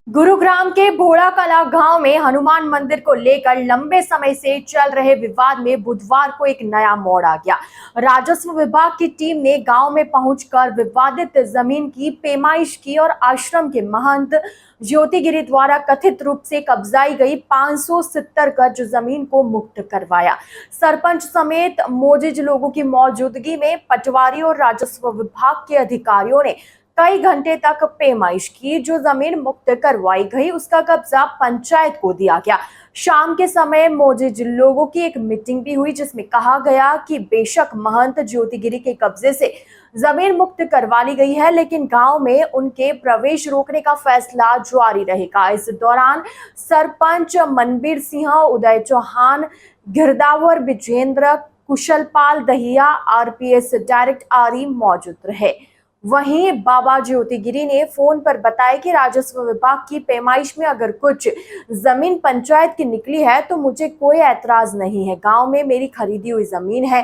गुरुग्राम के भोड़ा कला गांव में हनुमान मंदिर को लेकर लंबे समय से चल रहे विवाद में बुधवार को एक नया मोड़ आ गया। राजस्व विभाग की टीम ने गांव में पहुंचकर विवादित जमीन की पेमाइश की और आश्रम के महंत ज्योतिगिरी द्वारा कथित रूप से कब्जाई गई 570 गज जमीन को मुक्त करवाया। सरपंच समेत मोजिज लोगों की मौजूदगी में पटवारी और राजस्व विभाग के अधिकारियों ने कई घंटे तक पेमाइश की। जो जमीन मुक्त करवाई गई उसका कब्जा पंचायत को दिया गया। शाम के समय मोजिज लोगों की एक मीटिंग भी हुई जिसमें कहा गया कि बेशक महंत ज्योतिगिरी के कब्जे से जमीन मुक्त करवा ली गई है, लेकिन गांव में उनके प्रवेश रोकने का फैसला जारी रहेगा। इस दौरान सरपंच मनबीर सिंह, उदय चौहान, गिरदावर विजेंद्र, कुशलपाल दहिया, आरपीएस डायरेक्टर आदि मौजूद रहे। वहीं बाबा ज्योतिगिरी ने फोन पर बताया कि राजस्व विभाग की पैमाइश में अगर कुछ जमीन पंचायत की निकली है तो मुझे कोई ऐतराज नहीं है। गांव में मेरी खरीदी हुई जमीन है।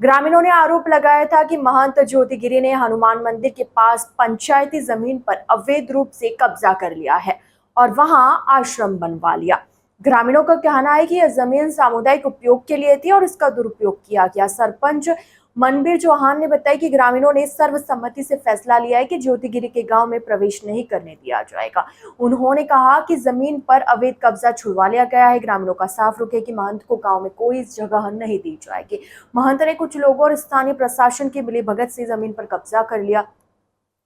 ग्रामीणों ने आरोप लगाया था कि महंत ज्योतिगिरी ने हनुमान मंदिर के पास पंचायती जमीन पर अवैध रूप से कब्जा कर लिया है और वहां आश्रम बनवा लिया। ग्रामीणों का कहना है कि यह जमीन सामुदायिक उपयोग के लिए थी और इसका दुरुपयोग किया गया। सरपंच मनबीर चौहान ने बताया कि ग्रामीणों ने सर्वसम्मति से फैसला लिया है कि ज्योतिगिरी के गांव में प्रवेश नहीं करने दिया जाएगा। उन्होंने कहा कि जमीन पर अवैध कब्जा छुड़वा लिया गया है। ग्रामीणों का साफ रुख है कि महंत को गांव में कोई जगह नहीं दी जाएगी। महंत ने कुछ लोगों और स्थानीय प्रशासन की मिलीभगत से जमीन पर कब्जा कर लिया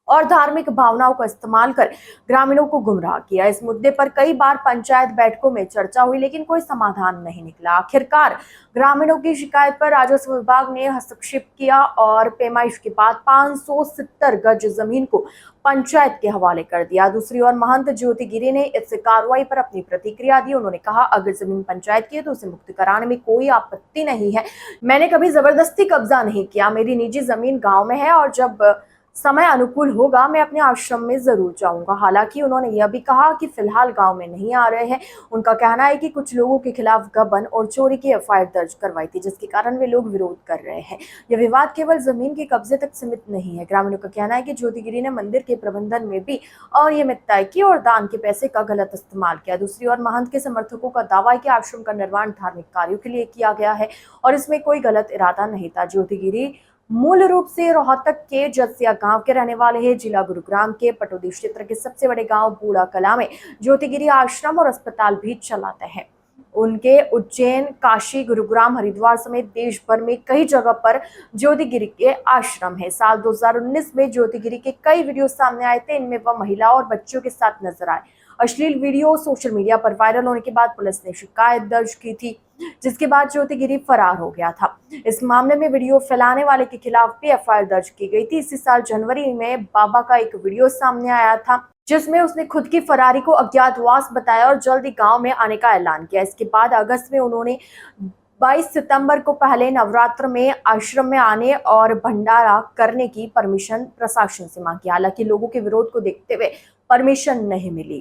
और धार्मिक भावनाओं का इस्तेमाल कर ग्रामीणों को गुमराह किया। इस मुद्दे पर कई बार पंचायत बैठकों में चर्चा हुई, लेकिन कोई समाधान नहीं निकला। आखिरकार ग्रामीणों की शिकायत पर राजस्व विभाग ने हस्तक्षेप किया और पैमाइश के बाद 570 गज जमीन को पंचायत के हवाले कर दिया। दूसरी ओर महंत ज्योतिगिरी ने इस कार्रवाई पर अपनी प्रतिक्रिया दी। उन्होंने कहा, अगर जमीन पंचायत की है तो उसे मुक्त कराने में कोई आपत्ति नहीं है। मैंने कभी जबरदस्ती कब्जा नहीं किया। मेरी निजी जमीन गाँव में है और जब समय अनुकूल होगा मैं अपने आश्रम में जरूर जाऊंगा। हालांकि उन्होंने यह भी कहा कि फिलहाल गांव में नहीं आ रहे हैं। उनका कहना है कि कुछ लोगों के खिलाफ गबन और चोरी की एफआईआर दर्ज करवाई थी, जिसके कारण वे लोग विरोध कर रहे हैं। यह विवाद केवल जमीन के कब्जे तक सीमित नहीं है। ग्रामीणों का कहना है कि ज्योतिगिरी ने मंदिर के प्रबंधन में भी अनियमितताएं की और दान के पैसे का गलत इस्तेमाल किया। दूसरी ओर महंत के समर्थकों का दावा है कि आश्रम का निर्माण धार्मिक कार्यों के लिए किया गया है और इसमें कोई गलत इरादा नहीं था। ज्योतिगिरी मूल रूप से रोहतक के जसिया गांव के रहने वाले हैं। जिला गुरुग्राम के पटौदी क्षेत्र के सबसे बड़े गांव बूढ़ा कला में ज्योतिगिरी आश्रम और अस्पताल भी चलाते हैं। उनके उज्जैन, काशी, गुरुग्राम, हरिद्वार समेत देश भर में कई जगह पर ज्योतिगिरी के आश्रम है। साल 2019 में ज्योतिगिरी के कई वीडियो सामने आए थे। इनमें वह महिलाओं और बच्चों के साथ नजर आए। अश्लील वीडियो सोशल मीडिया पर वायरल होने के बाद पुलिस ने शिकायत दर्ज की थी, जिसके बाद ज्योतिगिरी फरार हो गया था। इस मामले में वीडियो फैलाने वाले के खिलाफ भी एफआईआर दर्ज की गई थी। इसी साल जनवरी में बाबा का एक वीडियो सामने आया था जिसमें उसने खुद की फरारी को अज्ञातवास बताया और जल्द ही गांव में आने का ऐलान किया। इसके बाद अगस्त में उन्होंने 22 सितंबर को पहले नवरात्र में आश्रम में आने और भंडारा करने की परमिशन प्रशासन से मांगी। हालांकि लोगों के विरोध को देखते हुए परमिशन नहीं मिली।